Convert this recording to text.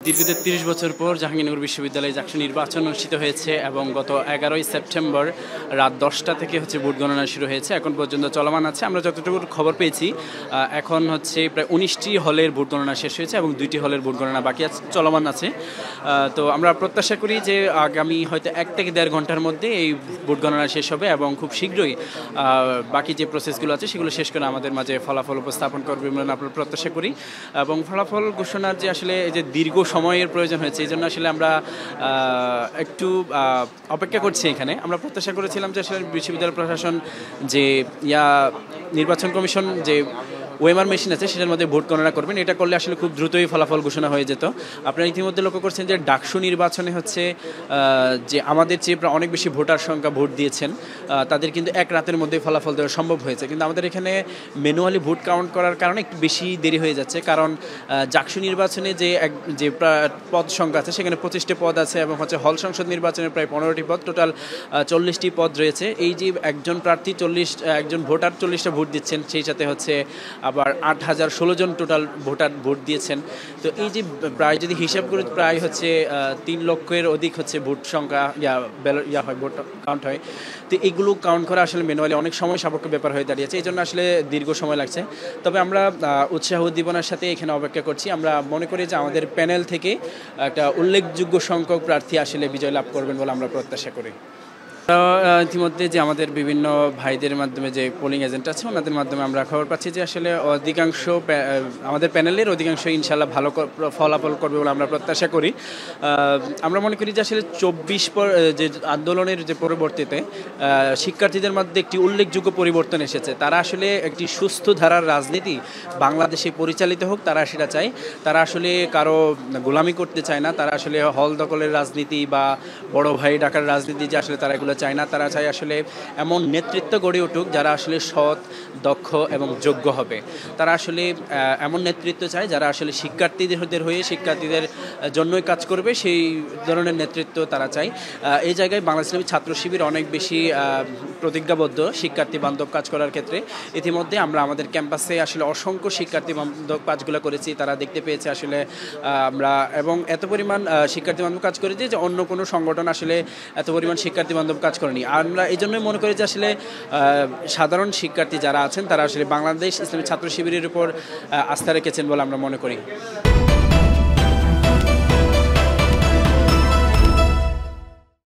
দীর্ঘ ৩৩ বছর পর জাহাঙ্গীরনগর বিশ্ববিদ্যালয়ে জাকসু নির্বাচন অনুষ্ঠিত হয়েছে এবং গত ১১ই সেপ্টেম্বর রাত ১০টা থেকে ভোট গণনা শুরু হয়েছে। এখন পর্যন্ত চলমান আছে। আমরা যতটুকু খবর পেয়েছি এখন প্রায় ১৯টি হলের ভোট গণনা শেষ হয়েছে এবং ২টি হলের ভোট গণনা বাকি আছে, চলমান আছে। তো আমরা প্রত্যাশা করি যে আগামী হয়তো ১ থেকে ১.৫ ঘন্টার মধ্যে এই ভোট গণনা শেষ হবে এবং খুব শীঘ্রই বাকি যে প্রসেসগুলো আছে সেগুলো শেষ করে আমাদের মাঝে ফলাফল উপস্থাপন করবে বলে আমরা প্রত্যাশা করি। এবং ফলাফল ঘোষণার যে আসলে যে দীর্ঘ সময়ের প্রয়োজন হয়েছে, এই জন্য আসলে আমরা একটু অপেক্ষা করছি। এখানে আমরা প্রত্যাশা করেছিলাম যে আসলে বিশ্ববিদ্যালয় প্রশাসন যে নির্বাচন কমিশন যে ওএমআর মেশিন আছে সেটার মধ্যে ভোট গণনা করবেন, এটা করলে আসলে খুব দ্রুতই ফলাফল ঘোষণা হয়ে যেত। আপনারা ইতিমধ্যে লক্ষ্য করছেন যে ডাকসু নির্বাচনে যে আমাদের চেয়ে অনেক বেশি ভোটার সংখ্যা ভোট দিয়েছেন, তাদের কিন্তু এক রাতের মধ্যে ফলাফল দেওয়া সম্ভব হয়েছে। কিন্তু আমাদের এখানে ম্যানুয়ালি ভোট কাউন্ট করার কারণে একটু বেশি দেরি হয়ে যাচ্ছে, কারণ ডাকসু নির্বাচনে যে পদ সংখ্যা আছে সেখানে 25টি পদ আছে এবং হল সংসদ নির্বাচনে প্রায় 15টি পদ, টোটাল 40টি পদ রয়েছে। এই যে একজন প্রার্থী একজন ভোটার 40টা ভোট দিচ্ছেন, সেই সাথে আবার 8016 জন টোটাল ভোটার ভোট দিয়েছেন। তো এই যে প্রায় যদি হিসাব করে প্রায় 3 লক্ষের অধিক ভোট সংখ্যা হয়, ভোট কাউন্ট হয়। তো এইগুলো কাউন্ট করা আসলে ম্যানুয়ালি অনেক সময় সাপেক্ষ ব্যাপার হয়ে দাঁড়িয়েছে, এই জন্য আসলে দীর্ঘ সময় লাগছে। তবে আমরা উৎসাহ উদ্দীপনার সাথে এখানে অপেক্ষা করছি। আমরা মনে করি যে আমাদের প্যানেল থেকে একটা উল্লেখযোগ্য সংখ্যক প্রার্থী আসলে বিজয় লাভ করবেন বলে আমরা প্রত্যাশা করি। ইতিমধ্যে যে আমাদের বিভিন্ন ভাইদের মাধ্যমে যে পোলিং এজেন্ট আছে ওনাদের মাধ্যমে আমরা খবর পাচ্ছি যে আসলে অধিকাংশ আমাদের প্যানেলের অধিকাংশ ইনশাল্লাহ ভালো ফলাফল করবে বলে আমরা প্রত্যাশা করি। আমরা মনে করি যে আসলে 24 যে আন্দোলনের যে পরবর্তীতে শিক্ষার্থীদের মধ্যে একটি উল্লেখযোগ্য পরিবর্তন এসেছে। তারা আসলে একটি সুস্থ ধারার রাজনীতি বাংলাদেশে পরিচালিত হোক, তারা সেটা চায়। তারা আসলে কারো গোলামি করতে চায় না, তারা আসলে হল দখলের রাজনীতি বা বড় ভাই ডাকার রাজনীতি যে আসলে তারা এগুলো চায় না। তারা চায় আসলে এমন নেতৃত্ব গড়ে উঠুক যারা আসলে সৎ, দক্ষ এবং যোগ্য হবে। তারা আসলে এমন নেতৃত্ব চায় যারা আসলে শিক্ষার্থীদের হয়ে শিক্ষার্থীদের জন্যই কাজ করবে, সেই ধরনের নেতৃত্ব তারা চায়। এই জায়গায় বাংলাদেশ ইসলামী ছাত্র শিবির অনেক বেশি প্রতিজ্ঞাবদ্ধ শিক্ষার্থী বান্ধব কাজ করার ক্ষেত্রে। ইতিমধ্যে আমরা আমাদের ক্যাম্পাসে আসলে অসংখ্য শিক্ষার্থী বান্ধব কাজগুলো করেছি, তারা দেখতে পেয়েছে আসলে আমরা, এবং এত পরিমাণ শিক্ষার্থী বান্ধব কাজ করেছি যে অন্য কোনো সংগঠন আসলে এত পরিমাণ শিক্ষার্থী বান্ধব কাজ করেনি। আমরা এই জন্যই মনে করি যে আসলে সাধারণ শিক্ষার্থী যারা আছেন তারা আসলে বাংলাদেশ ইসলামী ছাত্র শিবিরের উপর আস্থা রেখেছেন বলে আমরা মনে করি।